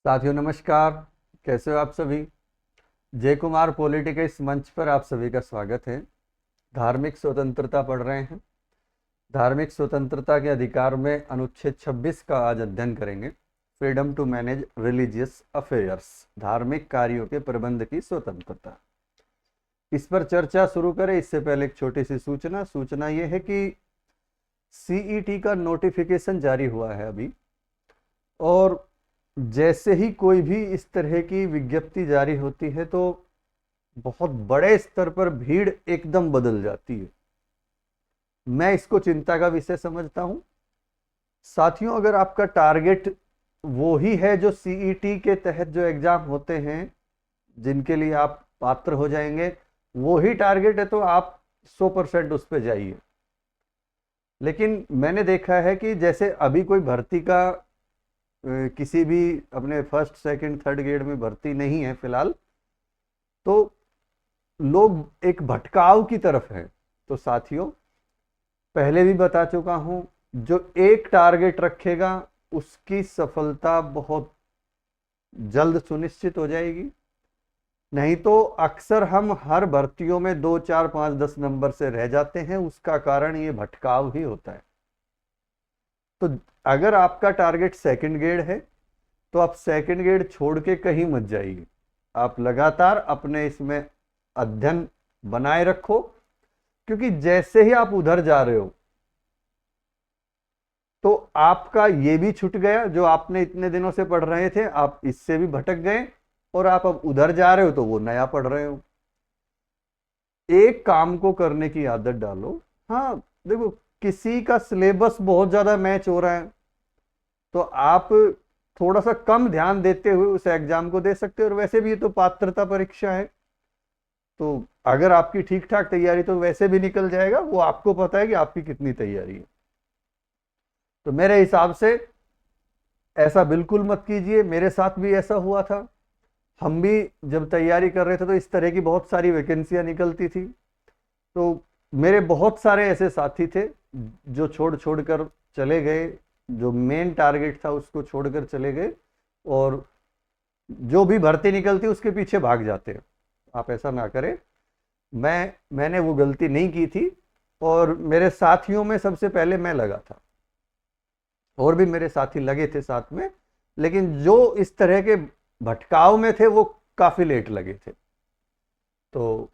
साथियों नमस्कार। कैसे हो आप सभी। जय कुमार पॉलिटी के इस मंच पर आप सभी का स्वागत है। धार्मिक स्वतंत्रता पढ़ रहे हैं। धार्मिक स्वतंत्रता के अधिकार में अनुच्छेद 26 का आज अध्ययन करेंगे। Freedom to manage religious affairs, धार्मिक कार्यों के प्रबंध की स्वतंत्रता। इस पर चर्चा शुरू करें इससे पहले एक छोटी सी सूचना यह है कि सीईटी का नोटिफिकेशन जारी हुआ है अभी, और जैसे ही कोई भी इस तरह की विज्ञप्ति जारी होती है तो बहुत बड़े स्तर पर भीड़ एकदम बदल जाती है। मैं इसको चिंता का विषय समझता हूं। साथियों, अगर आपका टारगेट वो ही है जो सीईटी के तहत जो एग्जाम होते हैं जिनके लिए आप पात्र हो जाएंगे, वो ही टारगेट है तो आप 100% उस पर जाइए। लेकिन मैंने देखा है कि जैसे अभी कोई भर्ती का किसी भी अपने फर्स्ट सेकंड थर्ड ग्रेड में भर्ती नहीं है फिलहाल, तो लोग एक भटकाव की तरफ है। तो साथियों, पहले भी बता चुका हूं, जो एक टारगेट रखेगा उसकी सफलता बहुत जल्द सुनिश्चित हो जाएगी। नहीं तो अक्सर हम हर भर्तियों में 2, 4, 5, 10 नंबर से रह जाते हैं। उसका कारण ये भटकाव ही होता है। तो अगर आपका टारगेट सेकंड ग्रेड है तो आप सेकंड ग्रेड छोड़ के कहीं मत जाइए। आप लगातार अपने इसमें अध्ययन बनाए रखो, क्योंकि जैसे ही आप उधर जा रहे हो तो आपका ये भी छूट गया जो आपने इतने दिनों से पढ़ रहे थे, आप इससे भी भटक गए, और आप अब उधर जा रहे हो तो वो नया पढ़ रहे हो। एक काम को करने की आदत डालो। हाँ देखो, किसी का सिलेबस बहुत ज्यादा मैच हो रहा है तो आप थोड़ा सा कम ध्यान देते हुए उस एग्जाम को दे सकते हो। और वैसे भी ये तो पात्रता परीक्षा है, तो अगर आपकी ठीक ठाक तैयारी तो वैसे भी निकल जाएगा। वो आपको पता है कि आपकी कितनी तैयारी है। तो मेरे हिसाब से ऐसा बिल्कुल मत कीजिए। मेरे साथ भी ऐसा हुआ था। हम भी जब तैयारी कर रहे थे तो इस तरह की बहुत सारी वैकेंसियां निकलती थी। तो मेरे बहुत सारे ऐसे साथी थे जो छोड़ छोड़ कर चले गए, जो मेन टारगेट था उसको छोड़कर चले गए, और जो भी भर्ती निकलती उसके पीछे भाग जाते। आप ऐसा ना करें। मैंने वो गलती नहीं की थी, और मेरे साथियों में सबसे पहले मैं लगा था, और भी मेरे साथी लगे थे साथ में, लेकिन जो इस तरह के भटकाव में थे वो काफी लेट लगे थे। तो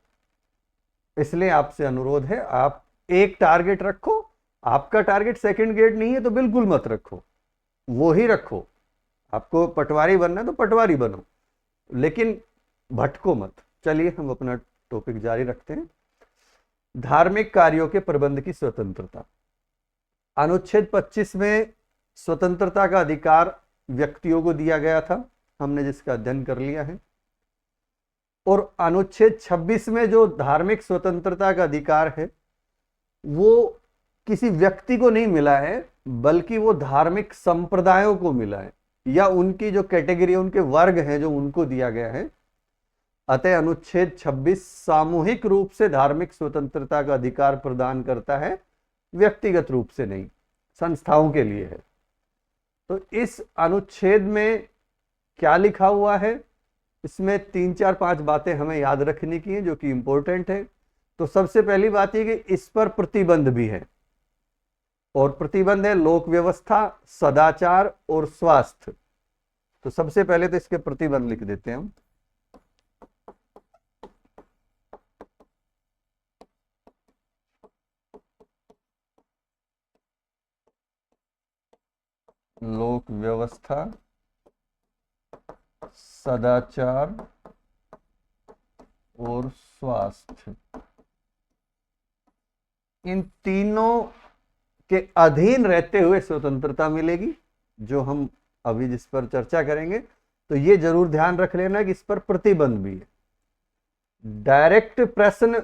इसलिए आपसे अनुरोध है, आप एक टारगेट रखो। आपका टारगेट सेकंड ग्रेड नहीं है तो बिल्कुल मत रखो, वो ही रखो। आपको पटवारी बनना है तो पटवारी बनो, लेकिन भटको मत। चलिए हम अपना टॉपिक जारी रखते हैं। धार्मिक कार्यों के प्रबंध की स्वतंत्रता। अनुच्छेद 25 में स्वतंत्रता का अधिकार व्यक्तियों को दिया गया था, हमने जिसका अध्ययन कर लिया है। और अनुच्छेद 26 में जो धार्मिक स्वतंत्रता का अधिकार है वो किसी व्यक्ति को नहीं मिला है, बल्कि वो धार्मिक संप्रदायों को मिला है, या उनकी जो कैटेगरी, उनके वर्ग हैं जो उनको दिया गया है। अतः अनुच्छेद 26 सामूहिक रूप से धार्मिक स्वतंत्रता का अधिकार प्रदान करता है, व्यक्तिगत रूप से नहीं, संस्थाओं के लिए है। तो इस अनुच्छेद में क्या लिखा हुआ है, इसमें 3, 4, 5 बातें हमें याद रखने की हैं जो कि इंपॉर्टेंट है। तो सबसे पहली बात यह कि इस पर प्रतिबंध भी है, और प्रतिबंध है लोक व्यवस्था, सदाचार और स्वास्थ्य। तो सबसे पहले तो इसके प्रतिबंध लिख देते हैं हम। लोक व्यवस्था, सदाचार और स्वास्थ्य, इन तीनों के अधीन रहते हुए स्वतंत्रता मिलेगी, जो हम अभी जिस पर चर्चा करेंगे। तो ये जरूर ध्यान रख लेना कि इस पर प्रतिबंध भी है। डायरेक्ट प्रश्न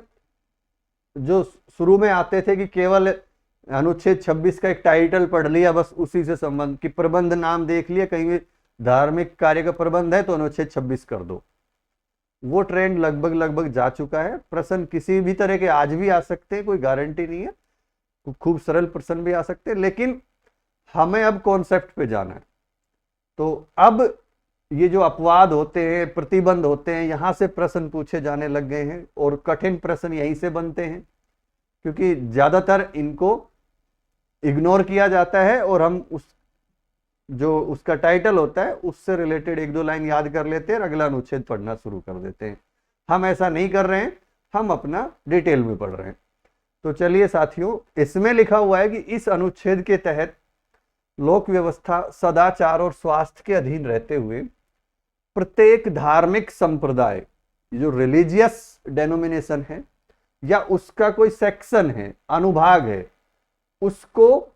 जो शुरू में आते थे कि केवल अनुच्छेद 26 का एक टाइटल पढ़ लिया, बस उसी से संबंध कि प्रबंध नाम देख लिया, कहीं भी धार्मिक कार्य का प्रबंध है तो अनुच्छेद 26 कर दो, वो ट्रेंड लगभग जा चुका है। प्रश्न किसी भी तरह के आज भी आ सकते हैं, कोई गारंटी नहीं है। खूब सरल प्रश्न भी आ सकते हैं, लेकिन हमें अब कॉन्सेप्ट पे जाना है। तो अब ये जो अपवाद होते हैं, प्रतिबंध होते हैं, यहां से प्रश्न पूछे जाने लग गए हैं और कठिन प्रश्न यहीं से बनते हैं, क्योंकि ज्यादातर इनको इग्नोर किया जाता है और हम उस जो उसका टाइटल होता है उससे रिलेटेड एक दो लाइन याद कर लेते हैं और अगला अनुच्छेद पढ़ना शुरू कर देते हैं। हम ऐसा नहीं कर रहे हैं, हम अपना डिटेल में पढ़ रहे हैं। तो चलिए साथियों, इसमें लिखा हुआ है कि इस अनुच्छेद के तहत लोक व्यवस्था, सदाचार और स्वास्थ्य के अधीन रहते हुए प्रत्येक धार्मिक संप्रदाय, जो रिलीजियस डेनोमिनेशन है या उसका कोई सेक्शन है, अनुभाग है, उसको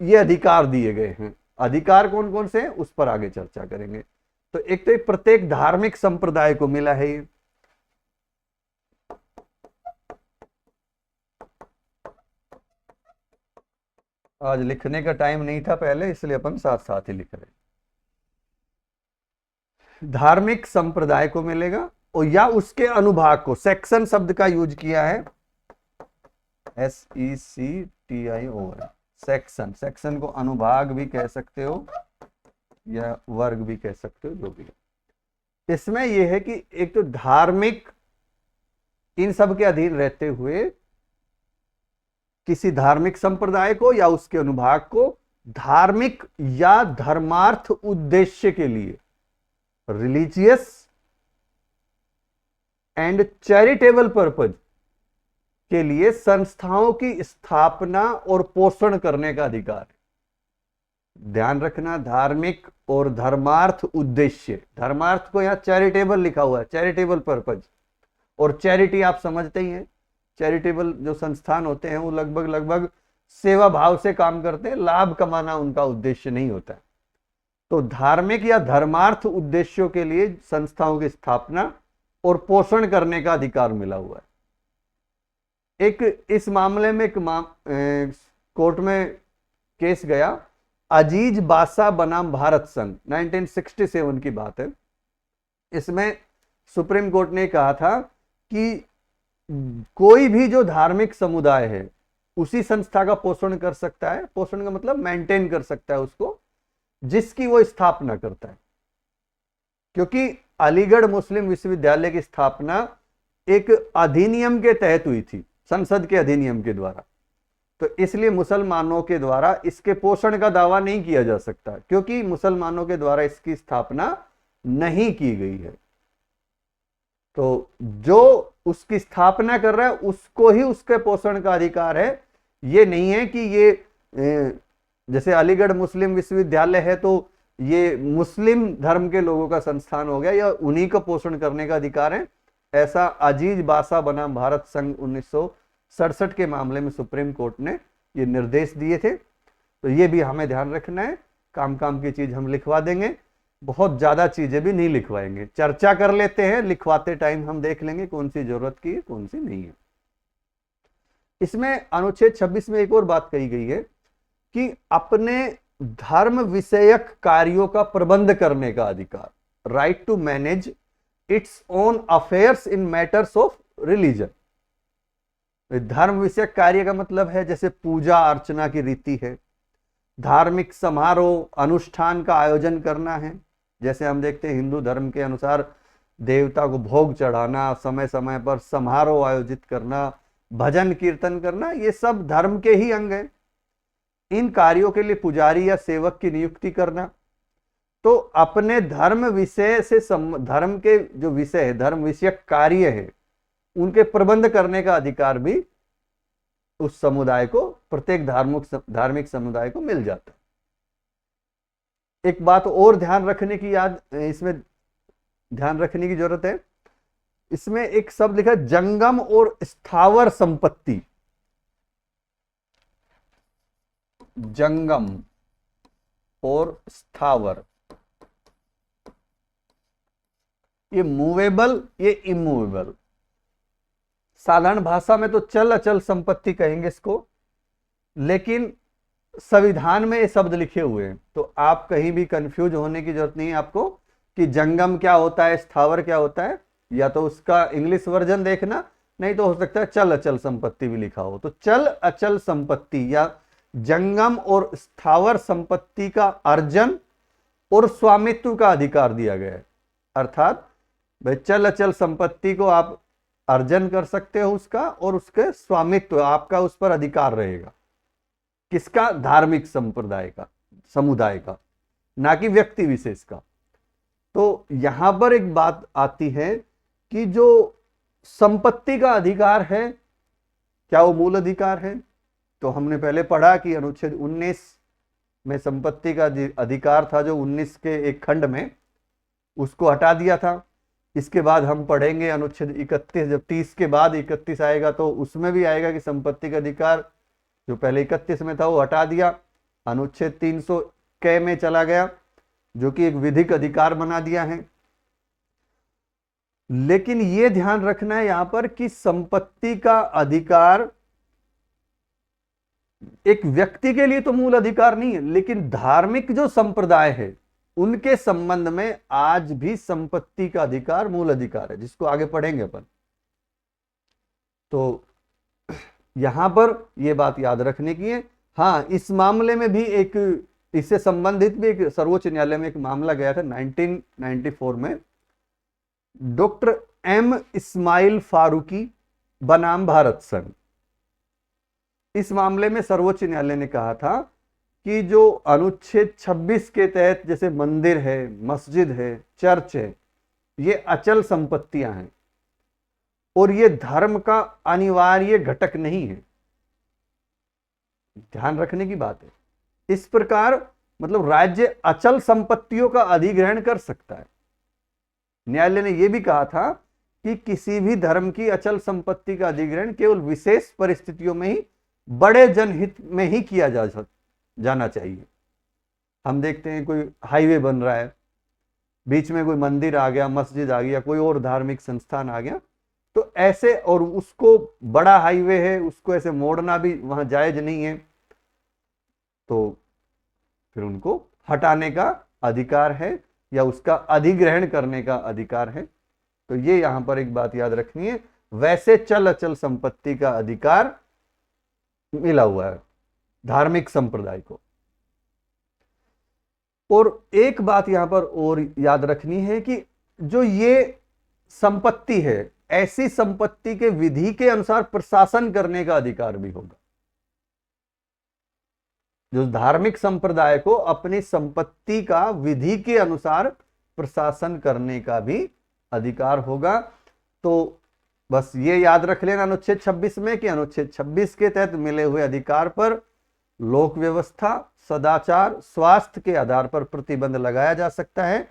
ये अधिकार दिए गए हैं। अधिकार कौन कौन से हैं उस पर आगे चर्चा करेंगे। तो एक तो प्रत्येक धार्मिक संप्रदाय को मिला है ये। आज लिखने का टाइम नहीं था पहले, इसलिए अपन साथ साथ ही लिख रहे हैं। धार्मिक संप्रदाय को मिलेगा और या उसके अनुभाग को, सेक्शन शब्द का यूज किया है, SECTION, सेक्शन। सेक्शन को अनुभाग भी कह सकते हो या वर्ग भी कह सकते हो, जो भी है। इसमें यह है कि एक तो धार्मिक, इन सब के अधीन रहते हुए किसी धार्मिक संप्रदाय को या उसके अनुभाग को धार्मिक या धर्मार्थ उद्देश्य के लिए, रिलीजियस एंड चैरिटेबल पर्पज के लिए संस्थाओं की स्थापना और पोषण करने का अधिकार है। ध्यान रखना, धार्मिक और धर्मार्थ उद्देश्य, धर्मार्थ को यहां चैरिटेबल लिखा हुआ है, चैरिटेबल पर्पज। और चैरिटी आप समझते ही हैं, चैरिटेबल जो संस्थान होते हैं वो लगभग सेवा भाव से काम करते हैं, लाभ कमाना उनका उद्देश्य नहीं होता है। तो धार्मिक या धर्मार्थ उद्देश्यों के लिए संस्थाओं की स्थापना और पोषण करने का अधिकार मिला हुआ है। एक इस मामले में कोर्ट में केस गया, अजीज बासा बनाम भारत संघ, 1967 की बात है। इसमें सुप्रीम कोर्ट ने कहा था कि कोई भी जो धार्मिक समुदाय है उसी संस्था का पोषण कर सकता है, पोषण का मतलब मेंटेन कर सकता है उसको, जिसकी वो स्थापना करता है। क्योंकि अलीगढ़ मुस्लिम विश्वविद्यालय की स्थापना एक अधिनियम के तहत हुई थी, संसद के अधिनियम के द्वारा, तो इसलिए मुसलमानों के द्वारा इसके पोषण का दावा नहीं किया जा सकता, क्योंकि मुसलमानों के द्वारा इसकी स्थापना नहीं की गई है। तो जो उसकी स्थापना कर रहा है उसको ही उसके पोषण का अधिकार है। ये नहीं है कि ये जैसे अलीगढ़ मुस्लिम विश्वविद्यालय है तो ये मुस्लिम धर्म के लोगों का संस्थान हो गया या उन्हीं का पोषण करने का अधिकार है। ऐसा अजीज बासा बनाम भारत संघ 1967 के मामले में सुप्रीम कोर्ट ने ये निर्देश दिए थे। तो ये भी हमें ध्यान रखना है, काम की चीज हम लिखवा देंगे, बहुत ज्यादा चीजें भी नहीं लिखवाएंगे, चर्चा कर लेते हैं, लिखवाते टाइम हम देख लेंगे कौन सी जरूरत की है कौन सी नहीं है। इसमें अनुच्छेद 26 में एक और बात कही गई है कि अपने धर्म विषयक कार्यों का प्रबंध करने का अधिकार, right to manage its own affairs in matters of religion. धर्म विषयक कार्य का मतलब है जैसे पूजा अर्चना की रीति है, धार्मिक समारोह अनुष्ठान का आयोजन करना है, जैसे हम देखते हैं हिंदू धर्म के अनुसार देवता को भोग चढ़ाना, समय समय पर समारोह आयोजित करना, भजन कीर्तन करना, ये सब धर्म के ही अंग हैं। इन कार्यों के लिए पुजारी या सेवक की नियुक्ति करना, तो अपने धर्म विषय से धर्म के जो विषय है, धर्म विषयक कार्य है, उनके प्रबंध करने का अधिकार भी उस समुदाय को, प्रत्येक धार्मिक समुदाय को मिल जाता है। एक बात और ध्यान रखने की इसमें ध्यान रखने की जरूरत है, इसमें एक शब्द लिखा है जंगम और स्थावर संपत्ति। जंगम और स्थावर, ये मूवेबल, ये इमूवेबल। साधारण भाषा में तो चल अचल संपत्ति कहेंगे इसको, लेकिन संविधान में ये शब्द लिखे हुए हैं, तो आप कहीं भी कंफ्यूज होने की जरूरत नहीं है आपको कि जंगम क्या होता है, स्थावर क्या होता है। या तो उसका इंग्लिश वर्जन देखना, नहीं तो हो सकता है चल अचल संपत्ति भी लिखा हो। तो चल अचल संपत्ति या जंगम और स्थावर संपत्ति का अर्जन और स्वामित्व का अधिकार दिया गया है। अर्थात भाई चल अचल संपत्ति को आप अर्जन कर सकते हो उसका, और उसके स्वामित्व आपका उस पर अधिकार रहेगा। किसका? धार्मिक संप्रदाय का, समुदाय का, ना कि व्यक्ति विशेष का। तो यहां पर एक बात आती है कि जो संपत्ति का अधिकार है, क्या वो मूल अधिकार है? तो हमने पहले पढ़ा कि अनुच्छेद 19 में संपत्ति का अधिकार था, जो 19 के एक खंड में, उसको हटा दिया था। इसके बाद हम पढ़ेंगे अनुच्छेद 31, जब 30 के बाद 31 आएगा तो उसमें भी आएगा कि संपत्ति का अधिकार जो पहले 31 में था वो हटा दिया, अनुच्छेद 300 क में चला गया, जो कि एक विधिक अधिकार बना दिया है। लेकिन यह ध्यान रखना है यहां पर कि संपत्ति का अधिकार एक व्यक्ति के लिए तो मूल अधिकार नहीं है, लेकिन धार्मिक जो संप्रदाय है उनके संबंध में आज भी संपत्ति का अधिकार मूल अधिकार है, जिसको आगे पढ़ेंगे अपन। तो यहां पर यह बात याद रखने की है। हां, इस मामले में भी एक, इससे संबंधित भी एक सर्वोच्च न्यायालय में एक मामला गया था 1994 में, डॉक्टर एम इस्माइल फारूकी बनाम भारत संघ। इस मामले में सर्वोच्च न्यायालय ने कहा था कि जो अनुच्छेद 26 के तहत जैसे मंदिर है, मस्जिद है, चर्च है, ये अचल संपत्तियां हैं और ये धर्म का अनिवार्य घटक नहीं है। ध्यान रखने की बात है। इस प्रकार मतलब राज्य अचल संपत्तियों का अधिग्रहण कर सकता है। न्यायालय ने यह भी कहा था कि किसी भी धर्म की अचल संपत्ति का अधिग्रहण केवल विशेष परिस्थितियों में ही बड़े जनहित में ही किया जाना चाहिए। हम देखते हैं कोई हाईवे बन रहा है, बीच में कोई मंदिर आ गया, मस्जिद आ गया, कोई और धार्मिक संस्थान आ गया, तो ऐसे, और उसको बड़ा हाईवे है, उसको ऐसे मोड़ना भी वहां जायज नहीं है, तो फिर उनको हटाने का अधिकार है या उसका अधिग्रहण करने का अधिकार है। तो ये यहां पर एक बात याद रखनी है, वैसे चल अचल संपत्ति का अधिकार मिला हुआ है धार्मिक संप्रदाय को। और एक बात यहां पर और याद रखनी है कि जो ये संपत्ति है, ऐसी संपत्ति के विधि के अनुसार प्रशासन करने का अधिकार भी होगा। जो धार्मिक संप्रदाय को अपनी संपत्ति का विधि के अनुसार प्रशासन करने का भी अधिकार होगा। तो बस ये याद रख लेना अनुच्छेद 26 में कि अनुच्छेद 26 के तहत मिले हुए अधिकार पर लोक व्यवस्था, सदाचार, स्वास्थ्य के आधार पर प्रतिबंध लगाया जा सकता है,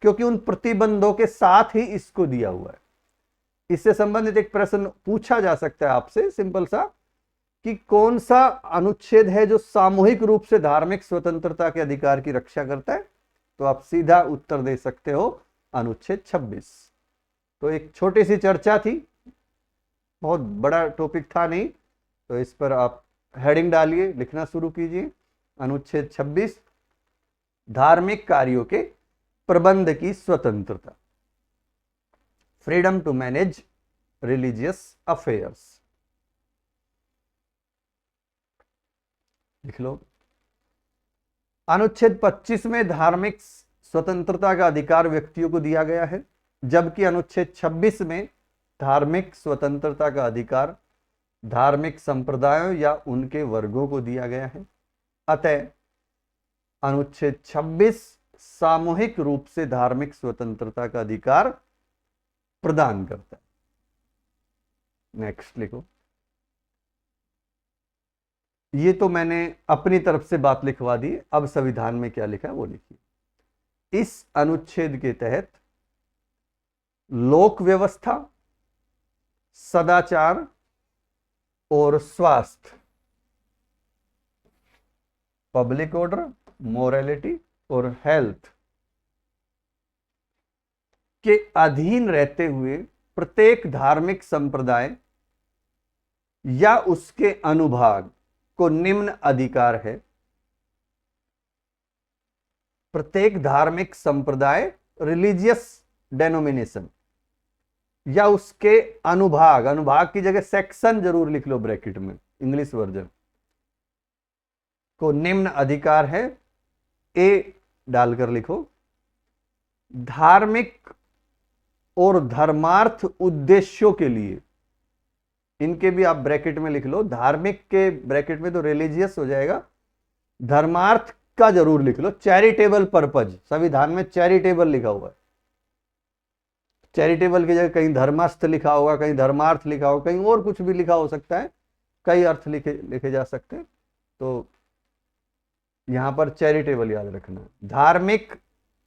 क्योंकि उन प्रतिबंधों के साथ ही इसको दिया हुआ है। इससे संबंधित एक प्रश्न पूछा जा सकता है आपसे, सिंपल सा, कि कौन सा अनुच्छेद है जो सामूहिक रूप से धार्मिक स्वतंत्रता के अधिकार की रक्षा करता है? तो आप सीधा उत्तर दे सकते हो अनुच्छेद 26। तो एक छोटी सी चर्चा थी, बहुत बड़ा टॉपिक था नहीं, तो इस पर आप हेडिंग डालिए, लिखना शुरू कीजिए। अनुच्छेद 26, धार्मिक कार्यों के प्रबंध की स्वतंत्रता, freedom to manage religious affairs. लिख लो। अनुच्छेद 25 में धार्मिक स्वतंत्रता का अधिकार व्यक्तियों को दिया गया है, जबकि अनुच्छेद 26 में धार्मिक स्वतंत्रता का अधिकार धार्मिक संप्रदायों या उनके वर्गों को दिया गया है। अतः अनुच्छेद 26 सामूहिक रूप से धार्मिक स्वतंत्रता का अधिकार प्रदान करता है। नेक्स्ट लिखो। ये तो मैंने अपनी तरफ से बात लिखवा दी, अब संविधान में क्या लिखा है वो लिखिए। इस अनुच्छेद के तहत लोक व्यवस्था, सदाचार और स्वास्थ्य, पब्लिक ऑर्डर, मोरालिटी और हेल्थ के अधीन रहते हुए प्रत्येक धार्मिक संप्रदाय या उसके अनुभाग को निम्न अधिकार है। प्रत्येक धार्मिक संप्रदाय, रिलीजियस डेनोमिनेशन, या उसके अनुभाग, अनुभाग की जगह सेक्शन जरूर लिख लो ब्रैकेट में, इंग्लिश वर्जन, को निम्न अधिकार है। ए, डालकर लिखो, धार्मिक और धर्मार्थ उद्देश्यों के लिए, इनके भी आप ब्रैकेट में लिख लो, धार्मिक के ब्रैकेट में तो रिलीजियस हो जाएगा, धर्मार्थ का जरूर लिख लो, चैरिटेबल पर्पज, संविधान में चैरिटेबल लिखा हुआ है, चैरिटेबल की जगह कहीं धर्मार्थ लिखा होगा, कहीं धर्मार्थ लिखा होगा, कहीं और कुछ भी लिखा हो सकता है, कई अर्थ लिखे जा सकते हैं, तो यहां पर चैरिटेबल याद रखना। धार्मिक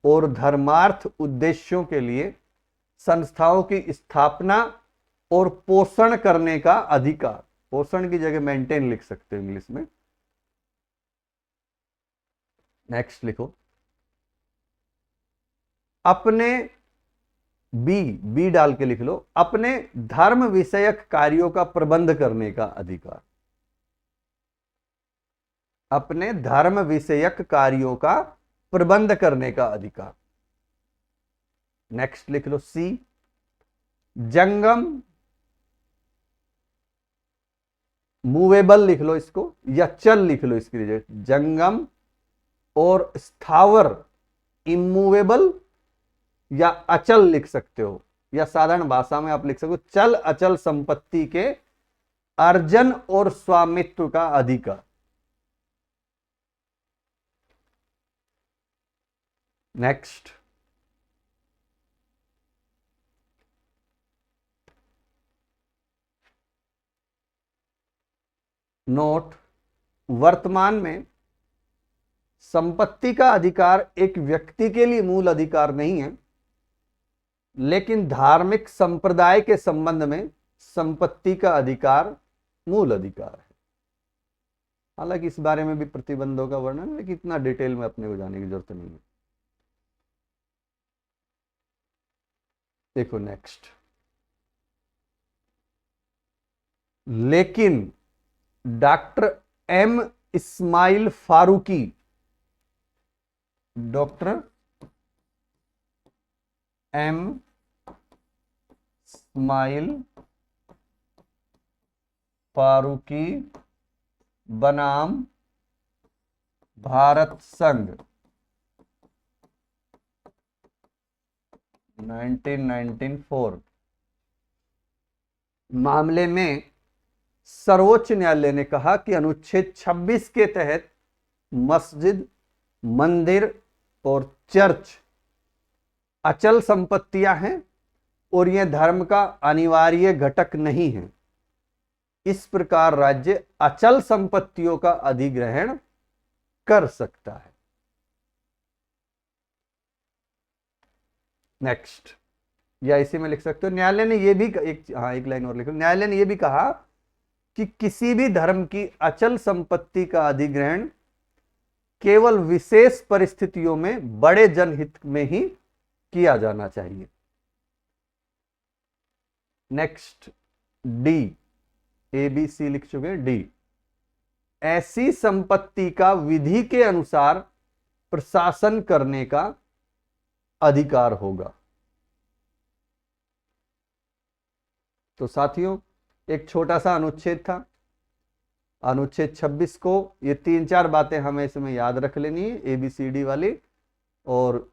और धर्मार्थ उद्देश्यों के लिए संस्थाओं की स्थापना और पोषण करने का अधिकार, पोषण की जगह मेंटेन लिख सकते हो इंग्लिश में। नेक्स्ट लिखो, अपने बी डाल के लिख लो, अपने धर्म विषयक कार्यों का प्रबंध करने का अधिकार, अपने धर्म विषयक कार्यों का प्रबंध करने का अधिकार। नेक्स्ट लिख लो सी, जंगम, मूवेबल लिख लो इसको, या चल लिख लो इसकी जगह, जंगम और स्थावर, इमूवेबल या अचल लिख सकते हो, या साधारण भाषा में आप लिख सकते हो चल अचल संपत्ति के अर्जन और स्वामित्व का अधिकार। नेक्स्ट, नोट, वर्तमान में संपत्ति का अधिकार एक व्यक्ति के लिए मूल अधिकार नहीं है, लेकिन धार्मिक संप्रदाय के संबंध में संपत्ति का अधिकार मूल अधिकार है। हालांकि इस बारे में भी प्रतिबंधों का वर्णन है, लेकिन इतना डिटेल में अपने को जाने की जरूरत नहीं है। देखो नेक्स्ट, लेकिन doctor M Ismail Faruqui, doctor M Ismail Faruqui बनाम भारत संघ 1994 मामले में सर्वोच्च न्यायालय ने कहा कि अनुच्छेद 26 के तहत मस्जिद, मंदिर और चर्च अचल संपत्तियां हैं और यह धर्म का अनिवार्य घटक नहीं है। इस प्रकार राज्य अचल संपत्तियों का अधिग्रहण कर सकता है। नेक्स्ट, या इसी में लिख सकते हो, न्यायालय ने यह भी एक लाइन और लिखो, न्यायालय ने यह भी कहा कि किसी भी धर्म की अचल संपत्ति का अधिग्रहण केवल विशेष परिस्थितियों में बड़े जनहित में ही किया जाना चाहिए। Next, D, A B C लिख चुके हैं, डी, ऐसी संपत्ति का विधि के अनुसार प्रशासन करने का अधिकार होगा। तो साथियों, एक छोटा सा अनुच्छेद था, अनुच्छेद 26 को, ये 3-4 बातें हमें इसमें याद रख लेनी है, ABCD वाली, और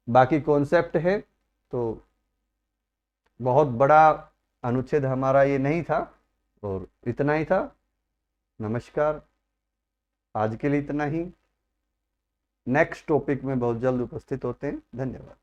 बाकी कॉन्सेप्ट है। तो बहुत बड़ा अनुच्छेद हमारा ये नहीं था, और इतना ही था। नमस्कार, आज के लिए इतना ही। नेक्स्ट टॉपिक में बहुत जल्द उपस्थित होते हैं। धन्यवाद।